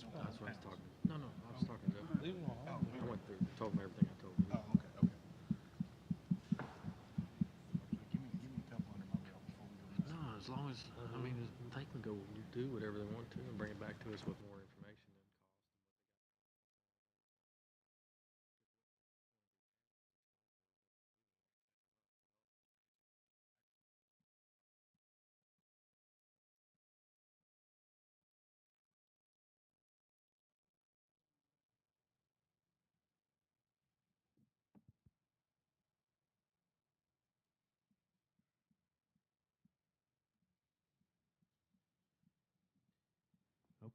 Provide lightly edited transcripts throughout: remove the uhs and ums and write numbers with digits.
That's what I was talking. No, I was talking to. Leave them alone. I went through, told him everything I told you. Oh, okay, okay. Give me a couple under my belt before we go. No, as long as I mean, they can go do whatever they want to and bring it back to us with more information and cost.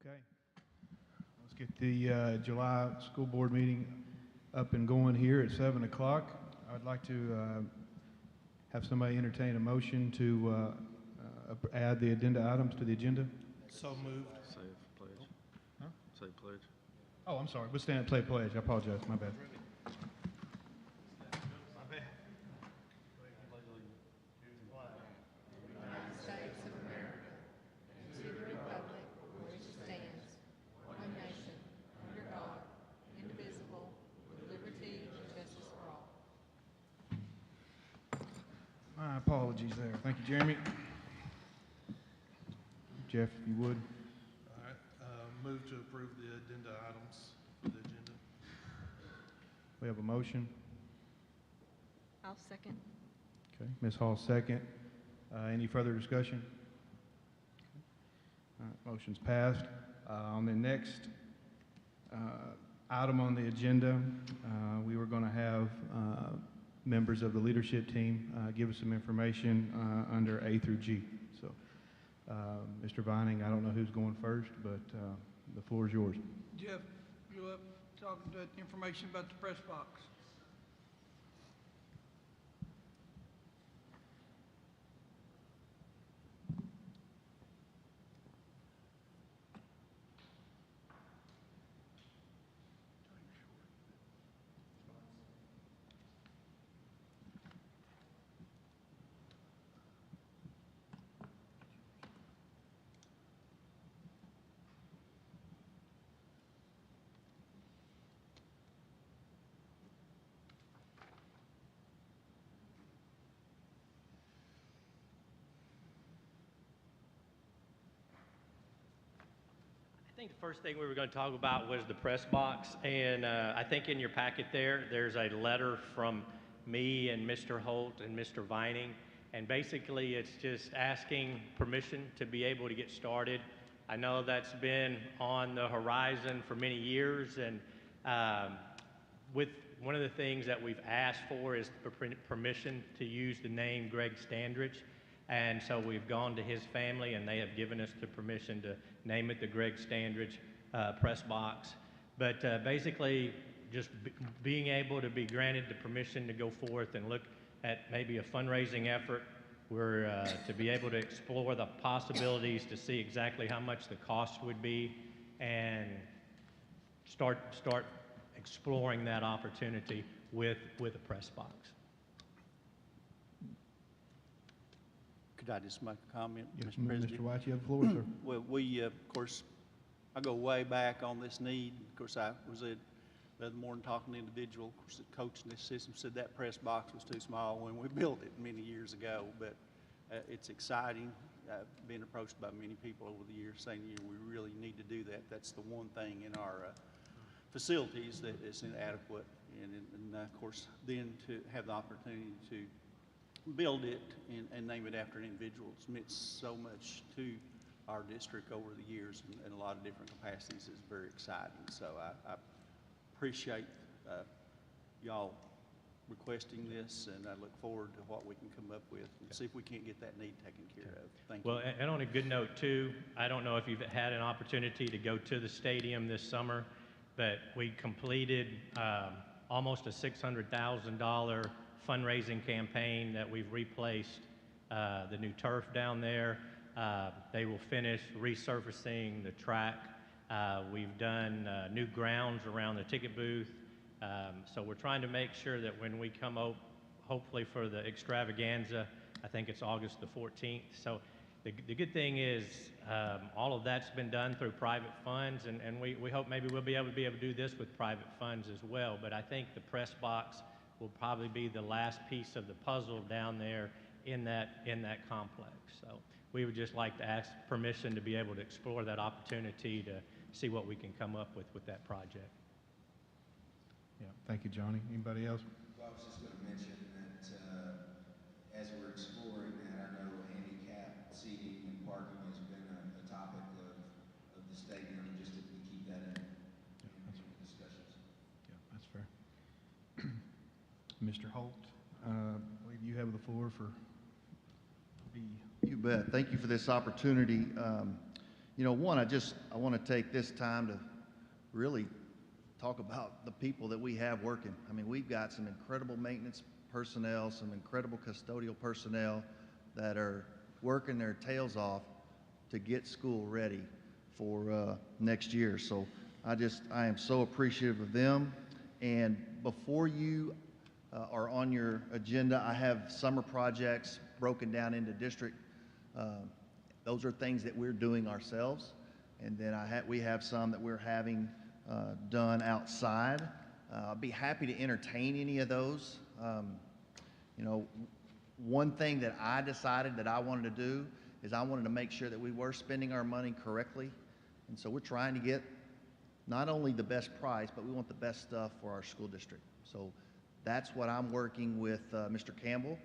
Okay. Let's get the July school board meeting up and going here at 7 o'clock. I'd like to have somebody entertain a motion to add the addenda items to the agenda. So moved. Say pledge. Huh? Say pledge. Oh, I'm sorry. We'll stand and play pledge. I apologize. My bad. United States of America, and to the republic for which it stands, one nation, under God, indivisible, with liberty and justice for all. My apologies there. Thank you, Jeremy. Jeff, if you would. All right, move to approve the addenda items for the agenda. We have a motion. I'll second. Okay. Ms. Hall, second. Any further discussion? All right, motion's passed. On the next item on the agenda, we were going to have members of the leadership team give us some information under A through G. So, Mr. Vining, I don't know who's going first, but the floor is yours. Jeff, you up talking to information about the press box. I think the first thing we were going to talk about was the press box, and I think in your packet there's a letter from me and Mr. Holt and Mr. Vining, and basically it's just asking permission to be able to get started. I know that's been on the horizon for many years, and with one of the things that we've asked for is permission to use the name Greg Standridge. And so we've gone to his family, and they have given us the permission to name it the Greg Standridge Press Box. But basically, just being able to be granted the permission to go forth and look at maybe a fundraising effort, to be able to explore the possibilities to see exactly how much the cost would be, and start exploring that opportunity with a press box. Could I just make a comment, Yes, Mr. President? Mr. White, you have the floor, sir. Well, we, of course, I go way back on this need. Of course, I was at the other morning talking to an individual, of course, the coach in this system said that press box was too small when we built it many years ago. But it's exciting. I've been approached by many people over the years saying, we really need to do that. That's the one thing in our facilities that is inadequate. And of course, then to have the opportunity to build it and name it after an individual. It's meant so much to our district over the years in a lot of different capacities. It's very exciting. So I appreciate y'all requesting this, and I look forward to what we can come up with and see if we can't get that need taken care of. Thank you. Well, and on a good note too, I don't know if you've had an opportunity to go to the stadium this summer, but we completed almost a $600,000 fundraising campaign that we've replaced the new turf down there. They will finish resurfacing the track. We've done new grounds around the ticket booth. So we're trying to make sure that when we come hopefully for the extravaganza, I think it's August the 14th. So the good thing is all of that's been done through private funds, and we hope maybe we'll be able to do this with private funds as well. But I think the press box will probably be the last piece of the puzzle down there in that complex. So we would just like to ask permission to be able to explore that opportunity to see what we can come up with that project. Yeah, thank you, Johnny. Anybody else? Well, I was just going to mention that as we're exploring that, I know handicap seating and parking has been a topic of the stadium, just to keep that in discussions. Yeah, that's fair. Mr. Holt, I believe you have the floor for B. You bet. Thank you for this opportunity. You know, one, I want to take this time to really talk about the people that we have working. I mean, we've got some incredible maintenance personnel, some incredible custodial personnel that are working their tails off to get school ready for next year. So I am so appreciative of them. And before you are on your agenda, I have summer projects broken down into district. Those are things that we're doing ourselves. And then we have some that we're having done outside. I'd be happy to entertain any of those. You know, one thing that I decided that I wanted to do is I wanted to make sure that we were spending our money correctly. And so we're trying to get not only the best price, but we want the best stuff for our school district. So that's what I'm working with Mr. Campbell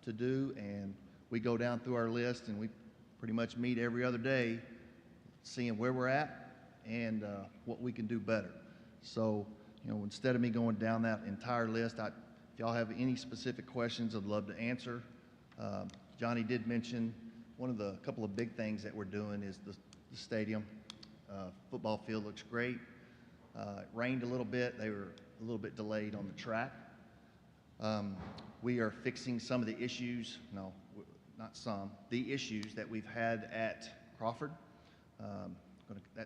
to do. And we go down through our list and we pretty much meet every other day, seeing where we're at and what we can do better. So, you know, instead of me going down that entire list, if y'all have any specific questions, I'd love to answer. Johnny did mention a couple of big things that we're doing is the stadium. Football field looks great. It rained a little bit. They were a little bit delayed on the track. We are fixing some of the issues, no, not some, the issues that we've had at Crawford.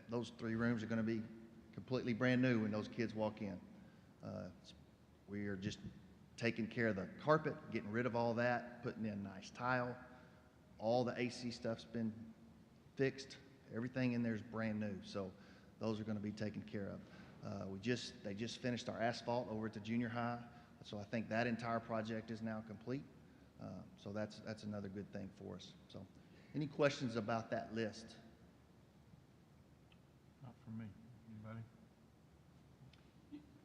Those 3 rooms are going to be completely brand new when those kids walk in. We are just taking care of the carpet, getting rid of all that, putting in nice tile. All the AC stuff's been fixed. Everything in there is brand new. So those are going to be taken care of. They just finished our asphalt over at the junior high. So I think that entire project is now complete. So that's another good thing for us. So any questions about that list? Not from me. Anybody?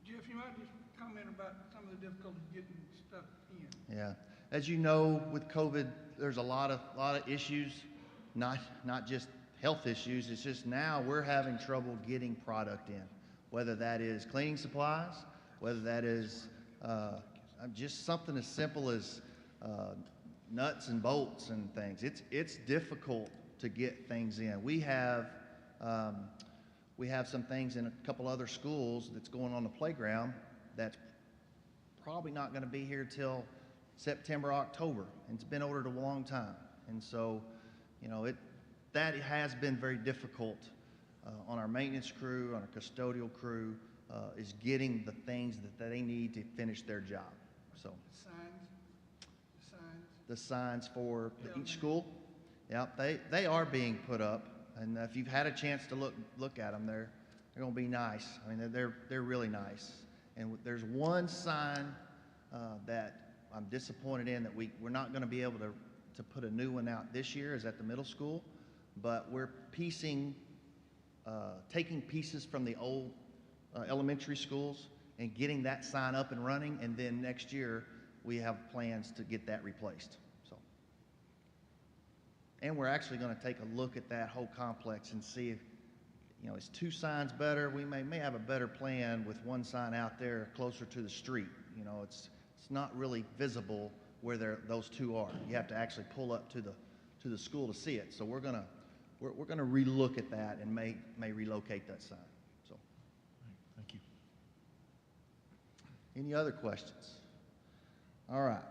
Jeff, you might just comment about some of the difficulties getting stuff in. Yeah. As you know, with COVID, there's a lot of issues, not just health issues. It's just now we're having trouble getting product in, whether that is cleaning supplies, whether that is just something as simple as nuts and bolts and things. It's difficult to get things in. We have some things in a couple other schools that's going on the playground that's probably not going to be here till September, October, and it's been ordered a long time. And so, you know, that has been very difficult on our maintenance crew, on our custodial crew, is getting the things that they need to finish their job. So the signs for each school, yeah, they are being put up, and if you've had a chance to look at them, they're going to be nice. I mean, they're really nice. And there's one sign that I'm disappointed in that we're not going to be able to put a new one out this year, is at the middle school, but we're taking pieces from the old elementary schools and getting that sign up and running, and then next year we have plans to get that replaced. So, and we're actually going to take a look at that whole complex and see if, you know, is 2 signs better? We may have a better plan with 1 sign out there closer to the street. You know, it's not really visible where those 2 are. You have to actually pull up to the school to see it. So we're gonna relook at that and may relocate that sign. So, Thank you. any other questions? All right,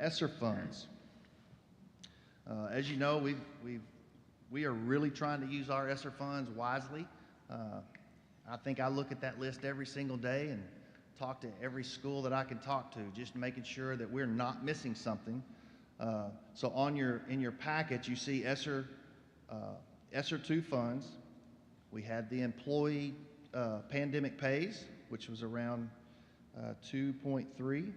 ESSER funds. As you know, we are really trying to use our ESSER funds wisely. I think I look at that list every single day and talk to every school that I can talk to, just making sure that we're not missing something. So in your packet, you see ESSER 2 funds. We had the employee pandemic pays, which was around 2.3.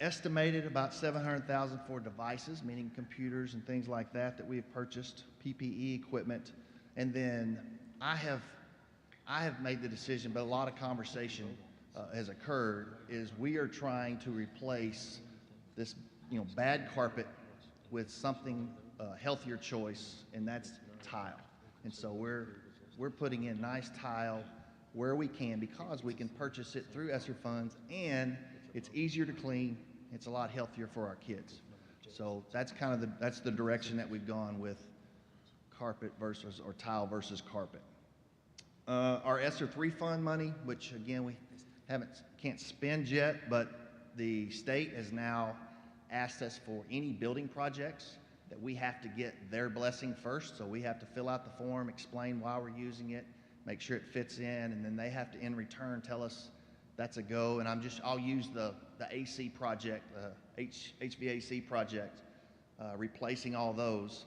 Estimated about $700,000 for devices, meaning computers and things like that we have purchased, PPE equipment. And then I have made the decision, but a lot of conversation has occurred, is we are trying to replace this bad carpet with something healthier choice, and that's tile. And so we're putting in nice tile where we can, because we can purchase it through ESSER funds, and it's easier to clean. It's a lot healthier for our kids. So that's kind of that's the direction that we've gone with carpet versus, or tile versus carpet. Our ESSER 3 fund money, which again we can't spend yet, but the state has now asked us for any building projects that we have to get their blessing first. So we have to fill out the form, explain why we're using it, make sure it fits in, and then they have to in return tell us that's a go. And I'll use the AC project, HVAC project, replacing all those.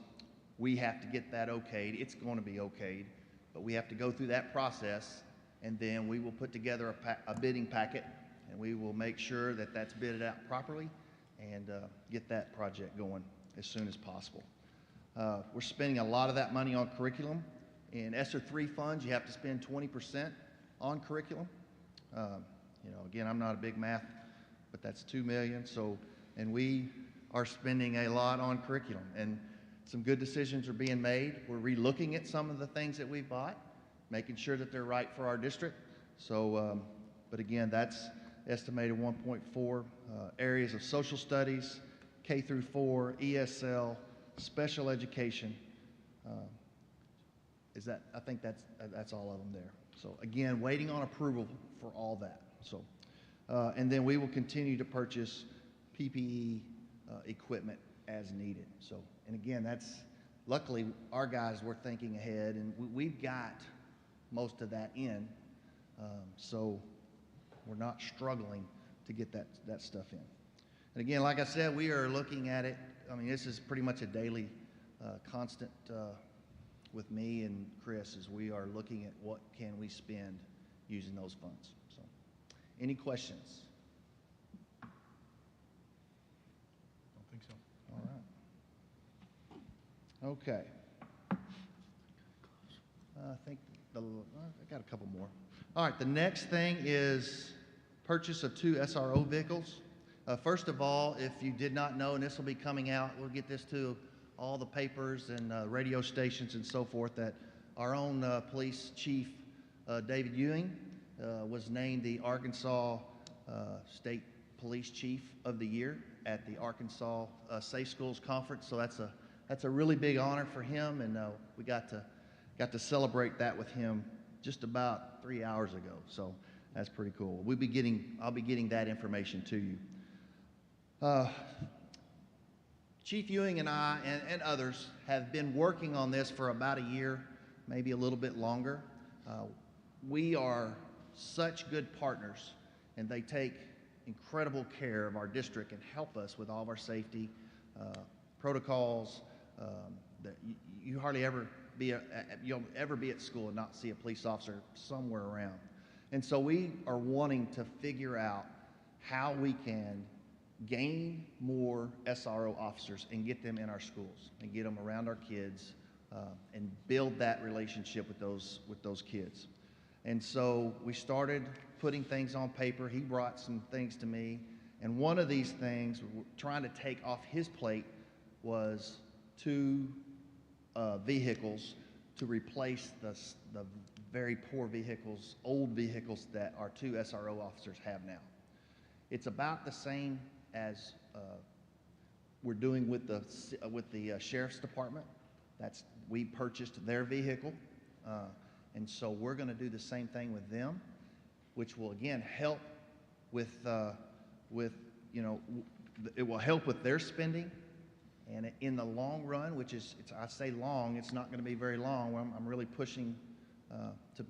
We have to get that okayed. It's going to be okayed, but we have to go through that process, and then we will put together a bidding packet, and we will make sure that that's bidded out properly and get that project going as soon as possible. We're spending a lot of that money on curriculum. In ESSER 3 funds, you have to spend 20% on curriculum. Again, I'm not a big math, but that's $2 million. And we are spending a lot on curriculum, and some good decisions are being made. We're relooking at some of the things that we've bought, making sure that they're right for our district. So, but again, that's estimated 1.4 areas of social studies, K through 4, ESL, special education. I think that's all of them there. So again, waiting on approval for all that. So, and then we will continue to purchase PPE equipment as needed. So, and again, luckily our guys were thinking ahead, and we've got most of that in. So we're not struggling to get that stuff in. And again, like I said, we are looking at it. I mean, this is pretty much a daily constant with me and Chris, as we are looking at what can we spend using those funds. So, any questions? Don't think so. All right. Okay. I think I got a couple more. All right. The next thing is purchase of 2 SRO vehicles. First of all, if you did not know, and this will be coming out, we'll get this to all the papers and radio stations and so forth, that our own police chief, David Ewing, was named the Arkansas State Police Chief of the Year at the Arkansas Safe Schools Conference. So that's a really big honor for him, and we got to celebrate that with him just about 3 hours ago. So that's pretty cool. I'll be getting that information to you. Chief Ewing and I and others have been working on this for about a year, maybe a little bit longer. We are such good partners, and they take incredible care of our district and help us with all of our safety protocols. That you hardly ever you'll ever be at school and not see a police officer somewhere around. And so we are wanting to figure out how we can gain more SRO officers and get them in our schools and get them around our kids and build that relationship with those kids. And so we started putting things on paper. He brought some things to me, and one of these things we're trying to take off his plate was 2 vehicles to replace the very poor vehicles, old vehicles that our 2 SRO officers have now. It's about the same as we're doing with the sheriff's department. We purchased their vehicle, and so we're going to do the same thing with them, which will again help with it will help with their spending, and in the long run, which is I say long, it's not going to be very long. I'm really pushing to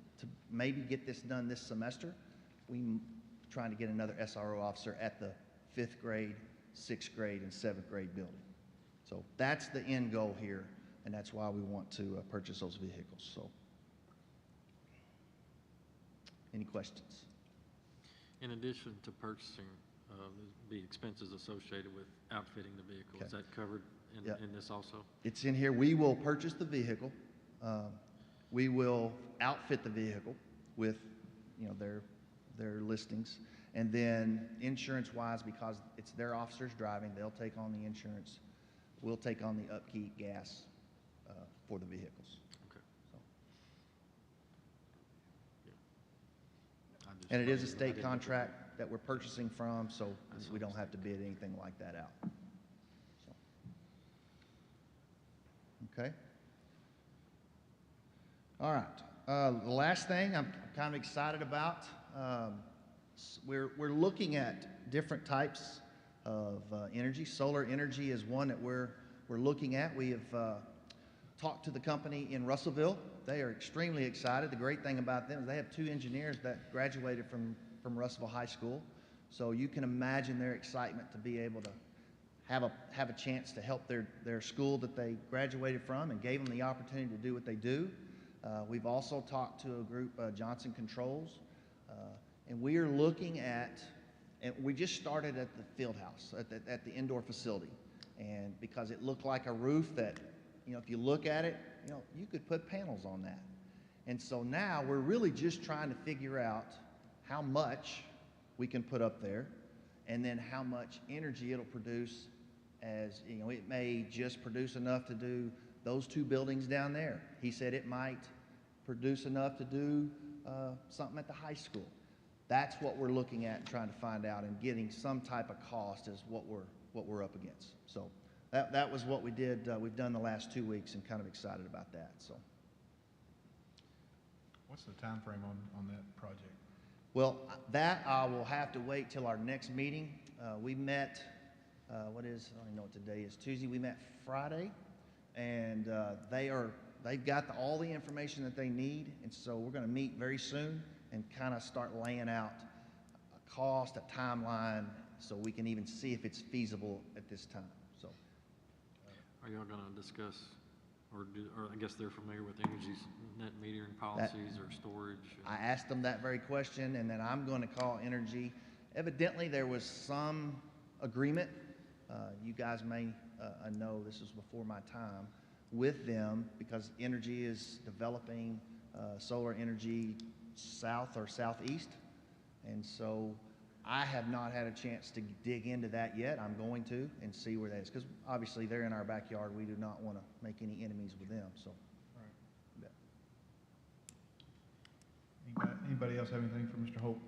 maybe get this done this semester. Trying to get another SRO officer at the 5th grade sixth grade and seventh grade building. So that's the end goal here, and that's why we want to purchase those vehicles. So, any questions? In addition to purchasing, the expenses associated with outfitting the vehicle, is Okay. that covered Yeah. in this also? It's in here. We will purchase the vehicle. We will outfit the vehicle with, their listings. And then insurance-wise, because it's their officers driving, they'll take on the insurance. We'll take on the upkeep, gas for the vehicles. Okay. So. I just And it is a I state didn't look at contract that we're purchasing from, so That's we don't have to bid anything like that out. So. Okay. All right. The last thing I'm kind of excited about, we're looking at different types of energy. Solar energy is one that we're looking at. We have talked to the company in Russellville. They are extremely excited. The great thing about them is they have 2 engineers that graduated from Russellville High School. So you can imagine their excitement to be able to have a chance to help their school that they graduated from and gave them the opportunity to do what they do. We've also talked to a group, Johnson Controls, and we are looking at, and we just started at the field house, at the indoor facility, and because it looked like a roof that, if you look at it, you could put panels on that. And so now we're really just trying to figure out how much we can put up there, and then how much energy it'll produce. As it may just produce enough to do those 2 buildings down there. He said it might produce enough to do something at the high school. That's what we're looking at and trying to find out, and getting some type of cost is what we're up against. So that was what we did. We've done the last 2 weeks, and kind of excited about that. So. What's the time frame on that project? Well, that I will have to wait till our next meeting. We met, I don't even know what today is, Tuesday. We met Friday, and they've got all the information that they need, and so we're going to meet very soon and kind of start laying out a cost, a timeline, so we can even see if it's feasible at this time. So, Are y'all going to discuss, or I guess they're familiar with energy's net metering policies or storage? I asked them that very question, and then I'm going to call Energy. Evidently, there was some agreement. You guys may know this was before my time with them, because Energy is developing solar energy south or southeast. And so I have not had a chance to dig into that yet. I'm going to, and see where that is, because obviously they're in our backyard. We do not want to make any enemies with them. So. Anybody else have anything for Mr. Holt?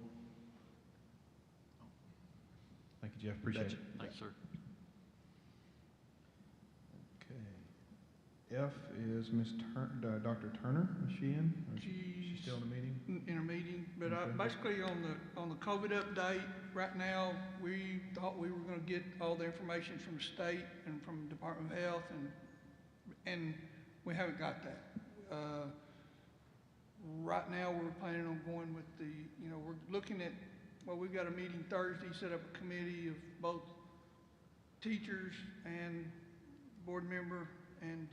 Thank you, Jeff. Appreciate it. Thanks, sir. Okay. F is Dr. Turner. Is she in? Or is she still in the meeting? In a meeting, but Okay. basically on the COVID update, right now, we thought we were gonna get all the information from the state and from Department of Health, and we haven't got that. Right now, we're planning on going with we're looking at, we've got a meeting Thursday, set up a committee of both teachers and board member and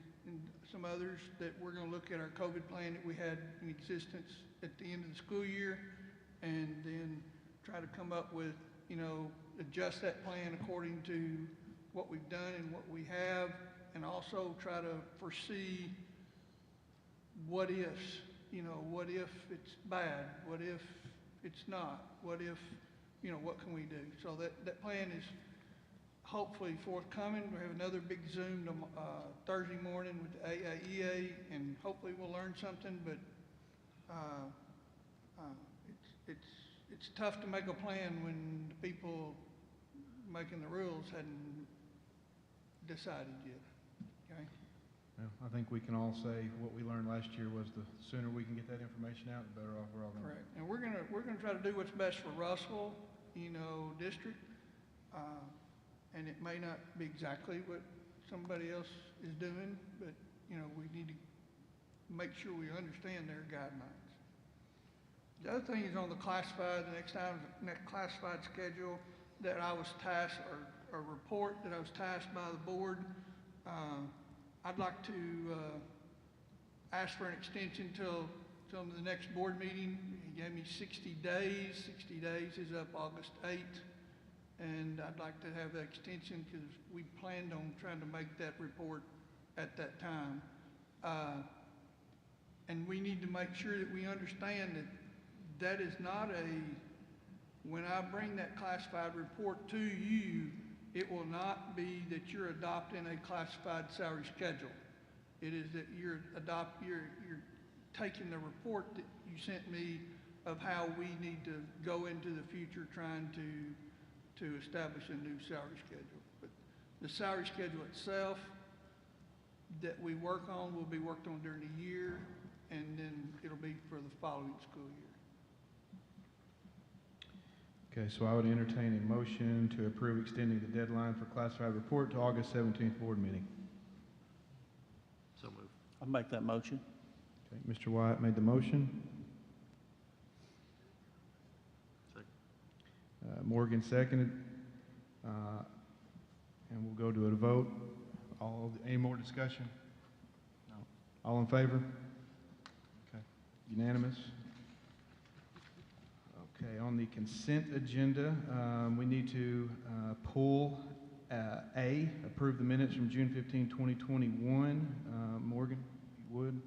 some others, that we're gonna look at our COVID plan that we had in existence at the end of the school year, and then try to come up with, adjust that plan according to what we've done and what we have, and also try to foresee what ifs. What if it's bad? What if it's not? What if, what can we do? So that plan is hopefully forthcoming. We have another big Zoom Thursday morning with the AAEA, and hopefully we'll learn something, but it's tough to make a plan when the people making the rules hadn't decided yet, okay? Well, I think we can all say what we learned last year was the sooner we can get that information out, the better off we're all going to be. Correct. And we're gonna try to do what's best for Russell, district. And it may not be exactly what somebody else is doing, but, we need to make sure we understand their guidelines. The other thing is on the classified, the next classified schedule that I was tasked, or a report that I was tasked by the board. I'd like to ask for an extension till the next board meeting. He gave me 60 days. 60 days is up August 8th. And I'd like to have that extension because we planned on trying to make that report at that time. And we need to make sure that we understand that that is not when I bring that classified report to you, it will not be that you're adopting a classified salary schedule. It is that you're taking the report that you sent me of how we need to go into the future trying to establish a new salary schedule. But the salary schedule itself that we work on will be worked on during the year, and then it'll be for the following school year. Okay, so I would entertain a motion to approve extending the deadline for classified report to August 17th board meeting. So moved. I'll make that motion. Okay, Mr. Wyatt made the motion. Second. Morgan seconded. And we'll go to a vote. Any more discussion? No. All in favor? Okay. Unanimous? Okay, on the consent agenda, we need to pull A, approve the minutes from June 15, 2021. Morgan, if you would.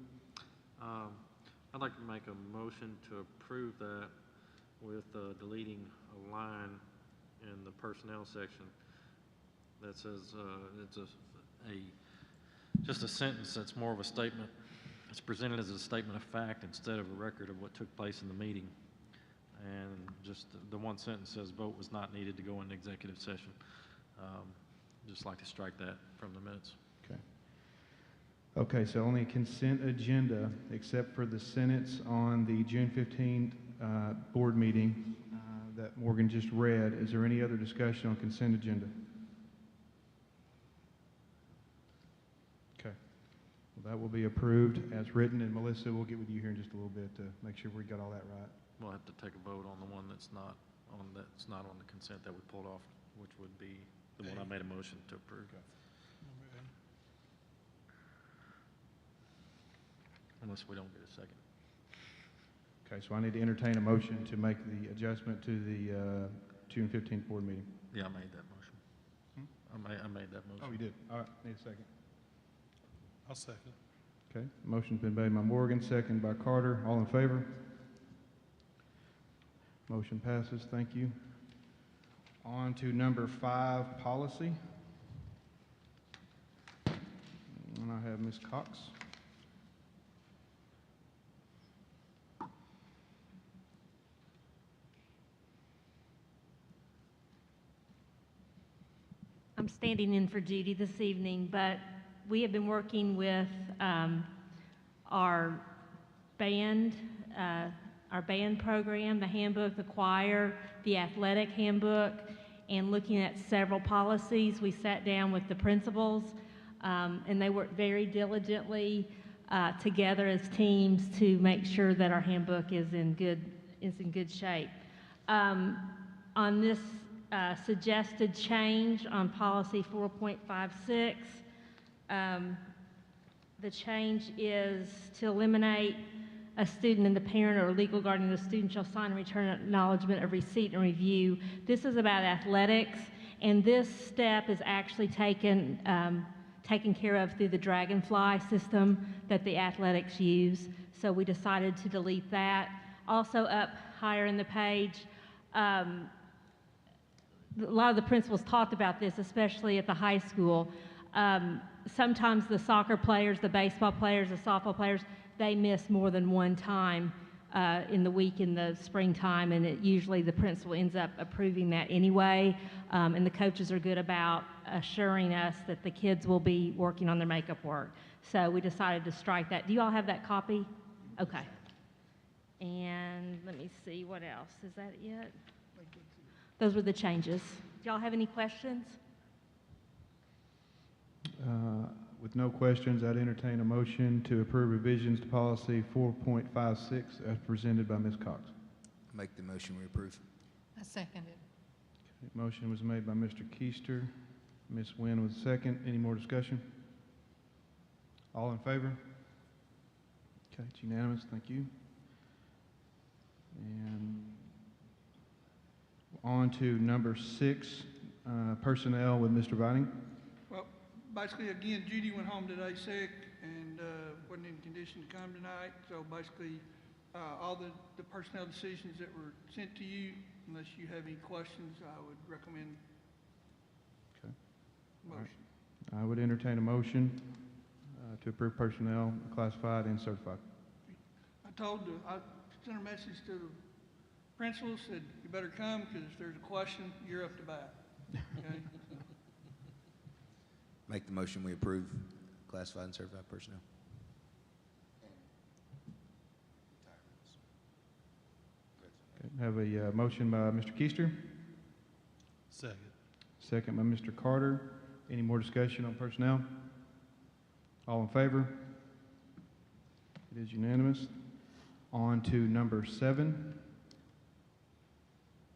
I'd like to make a motion to approve that with deleting a line in the personnel section that says it's just a sentence that's more of a statement. It's presented as a statement of fact instead of a record of what took place in the meeting. And just the one sentence says vote was not needed to go into executive session. Just like to strike that from the minutes. Okay. Okay, so on the consent agenda, except for the sentence on the June 15th board meeting that Morgan just read, is there any other discussion on consent agenda? Okay. Well, that will be approved as written, and Melissa, we'll get with you here in just a little bit to make sure we got all that right. We'll have to take a vote on the one that's not on the consent that we pulled off, which would be the one I made a motion to approve. Okay. Unless we don't get a second. Okay, so I need to entertain a motion to make the adjustment to the June 15th board meeting. Yeah, I made that motion. I made that motion. Oh, you did? All right, need a second. I'll second. Okay, motion's been made by Morgan, second by Carter. All in favor? Motion passes, thank you. On to number 5, policy. And I have Ms. Cox. I'm standing in for Judy this evening, but we have been working with our band program, the handbook, the choir, the athletic handbook, and looking at several policies. We sat down with the principals, and they worked very diligently together as teams to make sure that our handbook is in good shape. On this suggested change on policy 4.56, the change is to eliminate a student and the parent or legal guardian of the student shall sign and return an acknowledgement of receipt and review. This is about athletics, and this step is actually taken care of through the Dragonfly system that the athletics use. So we decided to delete that. Also up higher in the page, a lot of the principals talked about this, especially at the high school. Sometimes the soccer players, the baseball players, the softball players, they miss more than one time in the week in the springtime, and usually the principal ends up approving that anyway, and the coaches are good about assuring us that the kids will be working on their makeup work. So we decided to strike that. Do you all have that copy? Okay. And let me see, what else? Is that it? Those were the changes. Do y'all have any questions? With no questions, I'd entertain a motion to approve revisions to policy 4.56 as presented by Ms. Cox. Make the motion we approve. I second it. Motion was made by Mr. Keister. Ms. Nguyen was second. Any more discussion? All in favor? Okay, it's unanimous. Thank you. And on to number 6, personnel with Mr. Vining. Well, basically, again, Judy went home today sick and wasn't in condition to come tonight. So basically, all the personnel decisions that were sent to you, unless you have any questions, I would recommend Okay. motion. I would entertain a motion to approve personnel classified and certified. I sent a message to the principal, said, you better come, because if there's a question, you're up to bat. Okay? Make the motion, we approve classified and certified personnel. Okay, have a motion by Mr. Keister, Second. second by Mr. Carter. Any more discussion on personnel? All in favor? It is unanimous. On to number 7.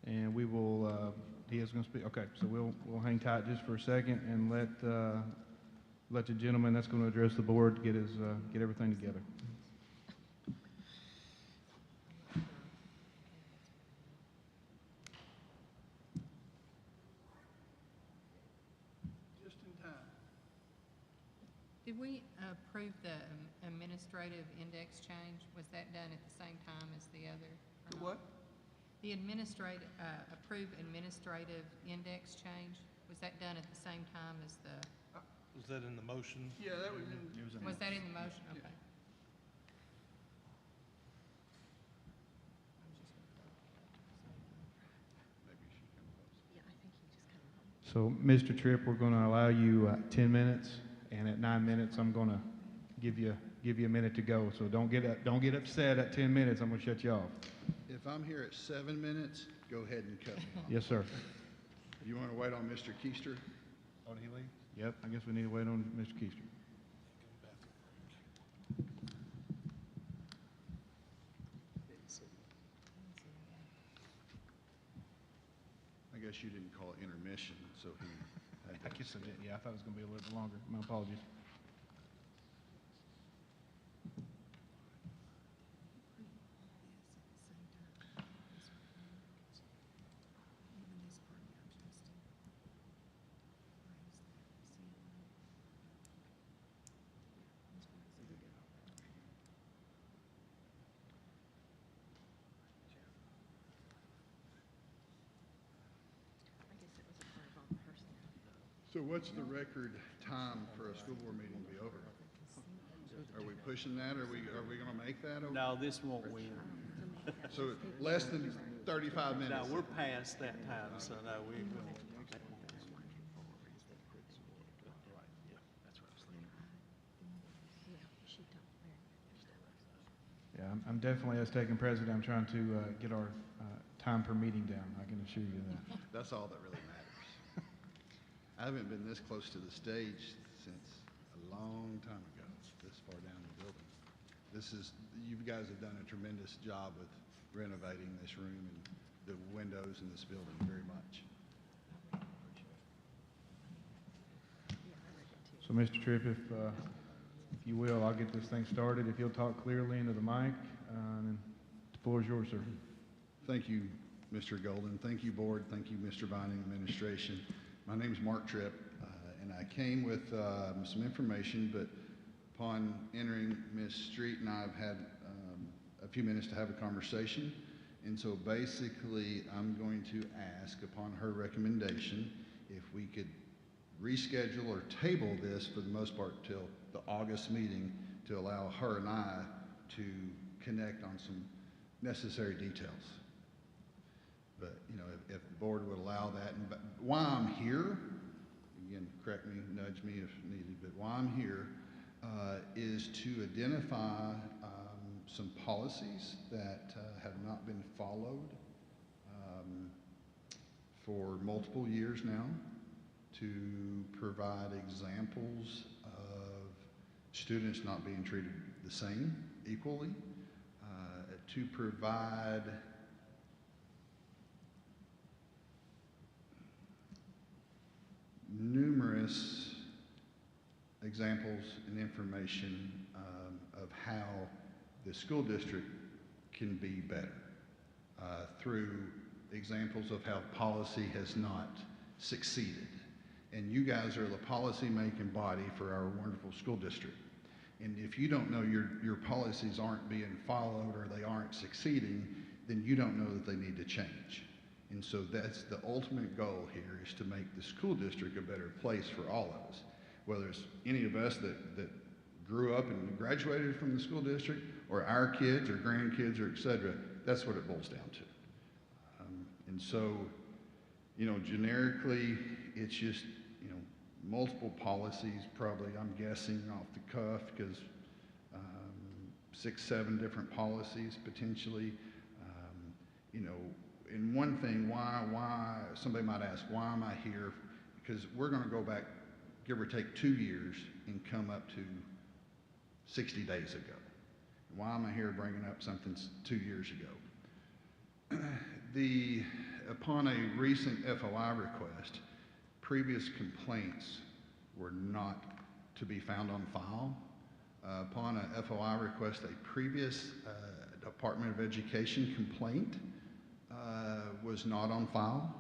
And we will, he is going to speak. Okay, so we'll hang tight just for a second and let the gentleman that's going to address the board get everything together. Just in time. Did we approve the administrative index change? Was that done at the same time as the other? or The not? what? The administrative, approved administrative index change, was that done at the same time as the, Was that in the motion? Yeah, that was in. was that in the motion? Yeah. Okay. So, Mr. Tripp, we're going to allow you 10 minutes, and at 9 minutes, I'm going to give you a minute to go. So don't get upset at 10 minutes. I'm going to shut you off. If I'm here at 7 minutes, go ahead and cut me off. Yes, sir. You want to wait on Mr. Keister? Oh, did he leave? Yep. I guess we need to wait on Mr. Keister. I guess you didn't call it intermission, so he had I to. guess I did. Yeah, I thought it was going to be a little bit longer. My apologies. So what's the record time for a school board meeting to be over? Are we pushing that? Are we going to make that over? No, this won't win. So less than 35 minutes? No, we're past that time, so no, we will. Yeah, I'm definitely, as taking president, I'm trying to get our time per meeting down. I can assure you that. That's all that really matters. I haven't been this close to the stage since a long time ago, this far down the building. You guys have done a tremendous job with renovating this room and the windows in this building very much. So, Mr. Tripp, if you will, I'll get this thing started. If you'll talk clearly into the mic, and the floor is yours, sir. Thank you, Mr. Golden. Thank you, board. Thank you, Mr. Vining, administration. My name is Mark Tripp, and I came with some information, but upon entering, Ms. Street and I have had a few minutes to have a conversation. And so basically, I'm going to ask, upon her recommendation, if we could reschedule or table this for the most part till the August meeting to allow her and I to connect on some necessary details. But, you know, if the board would allow that, and why I'm here, again, correct me, nudge me if needed, but why I'm here is to identify some policies that have not been followed for multiple years now, to provide examples of students not being treated the same, equally, to provide numerous examples and information of how the school district can be better through examples of how policy has not succeeded. And you guys are the policy-making body for our wonderful school district. And if you don't know your policies aren't being followed or they aren't succeeding, then you don't know that they need to change. And so that's the ultimate goal here, is to make the school district a better place for all of us. Whether it's any of us that grew up and graduated from the school district, or our kids or grandkids or et cetera, that's what it boils down to. And so, you know, generically, it's just, you know, multiple policies, probably, I'm guessing off the cuff, because 6, 7 different policies potentially. You know, and one thing, why, somebody might ask, why am I here? Because we're going to go back, give or take 2 years, and come up to 60 days ago. Why am I here bringing up something 2 years ago? Upon a recent FOI request, previous complaints were not to be found on file. Upon a FOI request, a previous Department of Education complaint was not on file.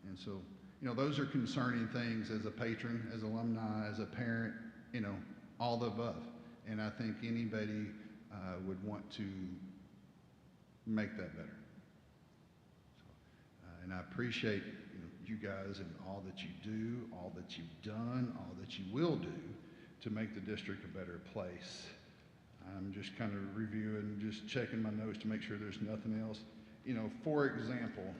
And so, you know, those are concerning things as a patron, as alumni, as a parent, you know, all the above. And I think anybody would want to make that better. So, and I appreciate you guys and all that you do, all that you've done, all that you will do to make the district a better place. I'm just kind of reviewing, just checking my notes to make sure there's nothing else. You know, for example,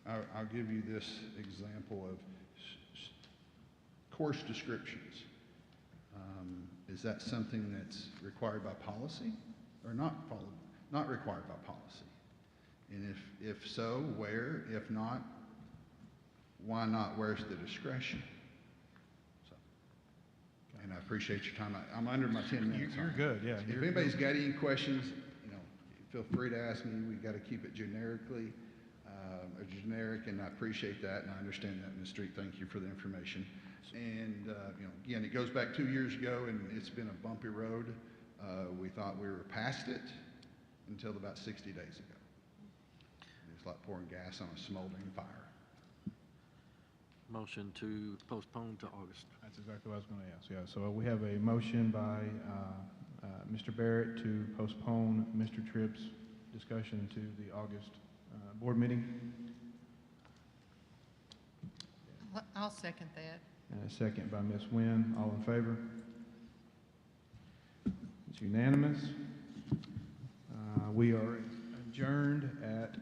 I'll give you this example of course descriptions. Is that something that's required by policy or not required by policy? And if so, where? If not, why not? Where's the discretion? So, and I appreciate your time. I'm under my 10 minutes. You're good, yeah. If anybody's got any questions, you know, feel free to ask me. We've got to keep it generically, or generic, and I appreciate that, and I understand that, Ms. Street. Thank you for the information. And, you know, again, it goes back 2 years ago, and it's been a bumpy road. We thought we were past it until about 60 days ago. It's like pouring gas on a smoldering fire. Motion to postpone to August. That's exactly what I was going to ask, yeah. So we have a motion by Mr. Barrett to postpone Mr. Tripp's discussion to the August board meeting. I'll second that. And a second by Ms. Nguyen. All in favor? It's unanimous. We are adjourned at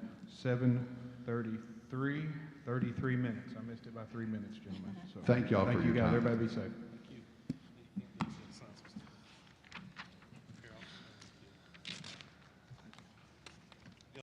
7:33, 33 minutes. I missed it by 3 minutes, gentlemen. So Thank y'all for your Thank you, guys. time. Everybody be safe.